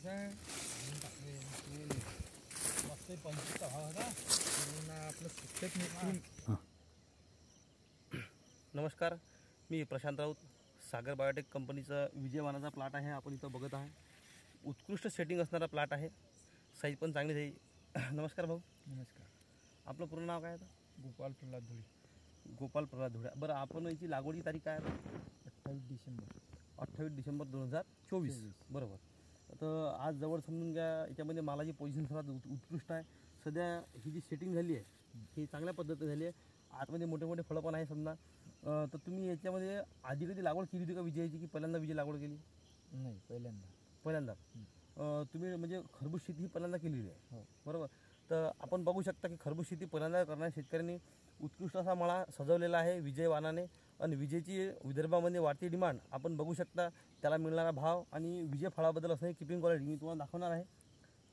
आहे मस्त 25चा भाव होता आपलं सुट्टेच निघून. नमस्कार, मी प्रशांत राऊत. सागर बायोटेक कंपनीचा विजयवानाचा प्लॉट आहे, आपण इथं बघत आहे. उत्कृष्ट सेटिंग असणारा प्लॉट आहे, साईज पण चांगली आहे. नमस्कार भाऊ. नमस्कार. आपलं पूर्ण नाव काय आहे? गोपाल प्रल्हाद धुळे. गोपाल प्रल्हाद धुळे. बरं, आपण याची लागवडीची तारीख काय आहे? 28 डिसेंबर. 28 डिसेंबर 2024. बरोबर. तर आज जवळ समजून घ्या, याच्यामध्ये मालाची पोझिशन सर्वात उत्कृष्ट आहे. सध्या ही जी सेटिंग झाली आहे ही चांगल्या पद्धतीने झाली आहे. आतमध्ये मोठे मोठे फळं पण आहे समजा. तर तुम्ही याच्यामध्ये आधी कधी लागवड केली होती का विजयाची, की पहिल्यांदा विजय लागवड केली? नाही, पहिल्यांदा. तुम्ही म्हणजे खरबूज शेती ही पहिल्यांदा केलेली आहे. हो, बरोबर. तर आपण बघू शकता की खरबूज शेती पहिल्यांदा करणाऱ्या शेतकऱ्यांनी उत्कृष्ट असा मळा सजवलेला आहे विजयवानाने. आणि विजयची विदर्भामध्ये वाढती डिमांड आपण बघू शकता. त्याला मिळणारा भाव आणि विजय फळाबद्दल असं किपिंग क्वालिटी मी तुम्हाला दाखवणार आहे.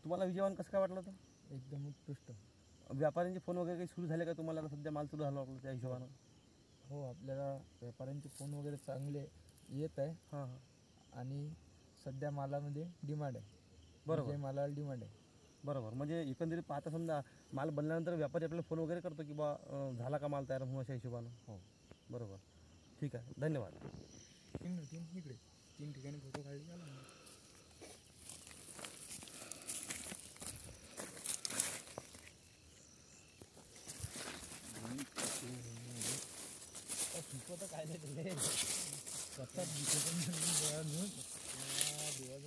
तुम्हाला विजयवान कसं काय वाटलं होतं? एकदम उत्कृष्ट. व्यापाऱ्यांचे फोन वगैरे काही सुरू झाले का तुम्हाला? आता सध्या माल सुरू झाला आपलं त्या हिशोबानं? हो, आपल्याला व्यापाऱ्यांचे फोन वगैरे चांगले येत आहे. हां. आणि सध्या मालामध्ये डिमांड आहे. बरोबर, मालाला डिमांड आहे. बरोबर. म्हणजे एकंदरीत पाहता समजा माल बनल्यानंतर व्यापारी आपल्याला फोन वगैरे करतो की बा झाला का माल तयार म्हणून, अशा हिशोबानं. हो, बरोबर. ठीक आहे, धन्यवाद. इकडे 3 ठिकाणी फोटो काढले झाला. तर काय नाही स्वतः देवाचं